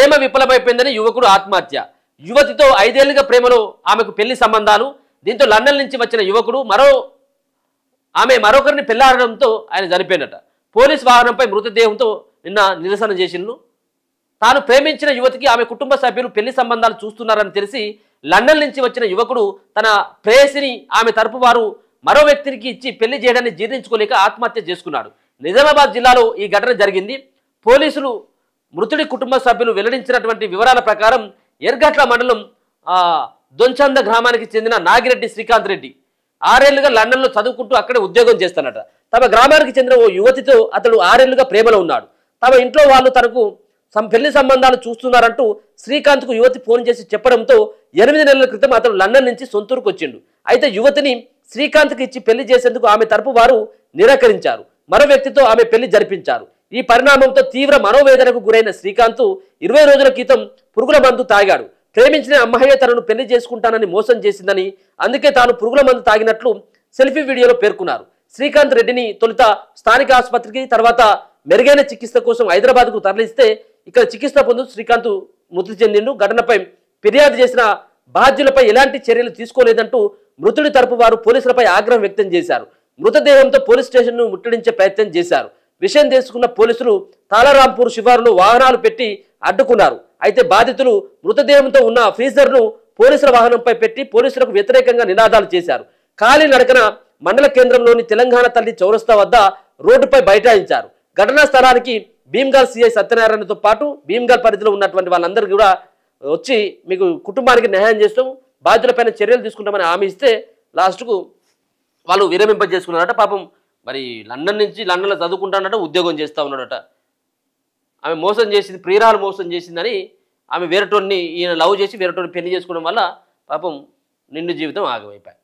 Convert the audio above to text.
ప్రేమ విఫలమైపోయిందని యువకుడు ఆత్మహత్య. యువతితో 5 ఏళ్లుగా ప్రేమలో ఆమెకు పెళ్లి సంబంధాలు. దీంతో లండన్ నుంచి వచ్చిన యువకుడు మరొకరిని పెళ్లాడడంతో ఆయన చనిపోయినట. పోలీస్ వాహనంపై మృతదేహంతో నిన్న నిరసన చేసిండు. తాను ప్రేమించిన యువతికి ఆమె కుటుంబ సభ్యులు పెళ్లి సంబంధాలు చూస్తున్నారని తెలిసి లండన్ నుంచి వచ్చిన యువకుడు తన ప్రేయసిని ఆమె తరపు వారు మరో వ్యక్తికి ఇచ్చి పెళ్లి చేయడాన్ని జీర్ణించుకోలేక ఆత్మహత్య చేసుకున్నాడు. నిజామాబాద్ జిల్లాలో ఈ ఘటన జరిగింది. పోలీసులు మృతుడి కుటుంబ సభ్యులు వెల్లడించినటువంటి వివరాల ప్రకారం ఎర్గట్ల మండలం దొంచంద గ్రామానికి చెందిన నాగిరెడ్డి శ్రీకాంత్ రెడ్డి 6 ఏళ్లుగా లండన్లో చదువుకుంటూ అక్కడే ఉద్యోగం చేస్తానట. తమ గ్రామానికి చెందిన ఓ యువతితో అతడు 6 ఏళ్లుగా ప్రేమలో ఉన్నాడు. తమ ఇంట్లో వాళ్ళు తనకు పెళ్లి సంబంధాలు చూస్తున్నారంటూ శ్రీకాంత్కు యువతి ఫోన్ చేసి చెప్పడంతో 8 నెలల క్రితం అతడు లండన్ నుంచి సొంతూరుకు వచ్చిండు. అయితే యువతిని శ్రీకాంత్కి ఇచ్చి పెళ్లి చేసేందుకు ఆమె తరపు వారు నిరాకరించారు. మరో వ్యక్తితో ఆమె పెళ్లి జరిపించారు. ఈ పరిణామంతో తీవ్ర మనోవేదనకు గురైన శ్రీకాంత్ 20 రోజుల క్రితం పురుగుల మందు తాగాడు. ప్రేమించిన అమ్మాయి తనను పెళ్లి చేసుకుంటానని మోసం చేసిందని, అందుకే తాను పురుగుల మందు తాగినట్లు సెల్ఫీ వీడియోలో పేర్కొన్నారు. శ్రీకాంత్ రెడ్డిని తొలుత స్థానిక ఆసుపత్రికి, తర్వాత మెరుగైన చికిత్స కోసం హైదరాబాద్కు తరలిస్తే ఇక్కడ చికిత్స పొందుతూ శ్రీకాంత్ మృతి చెందిండు. ఘటనపై ఫిర్యాదు చేసిన బాధ్యులపై ఎలాంటి చర్యలు తీసుకోలేదంటూ మృతుడి తరపు వారు పోలీసులపై ఆగ్రహం వ్యక్తం చేశారు. మృతదేహంతో పోలీస్ స్టేషన్ను ముట్టడించే ప్రయత్నం చేశారు. విషయం తెలుసుకున్న పోలీసులు తాళరాంపూర్ శివారులో వాహనాలు పెట్టి అడ్డుకున్నారు. అయితే బాధితులు మృతదేహంతో ఉన్న ఫ్రీజర్ను పోలీసుల వాహనంపై పెట్టి పోలీసులకు వ్యతిరేకంగా నినాదాలు చేశారు. ఖాళీ నడకన మండల కేంద్రంలోని తెలంగాణ తల్లి చౌరస్తా వద్ద రోడ్డుపై బైఠాయించారు. ఘటనా స్థలానికి భీమ్గల్ సిఐ సత్యనారాయణతో పాటు భీమ్గల్ పరిధిలో ఉన్నటువంటి వాళ్ళందరూ కూడా వచ్చి మీకు కుటుంబానికి న్యాయం చేస్తాం, బాధ్యులపైన చర్యలు తీసుకుంటామని హామీ ఇస్తే లాస్ట్కు వాళ్ళు విరమింపజేసుకున్నారట. పాపం మరి లండన్లో చదువుకుంటానట, ఉద్యోగం చేస్తూ ఉన్నాడట. ఆమె మోసం చేసింది, ప్రియురాలు మోసం చేసిందని ఆమె ఈయన లవ్ చేసి వేరేటోని పెళ్లి చేసుకోవడం వల్ల పాపం నిండు జీవితం ఆగమైపోయాయి.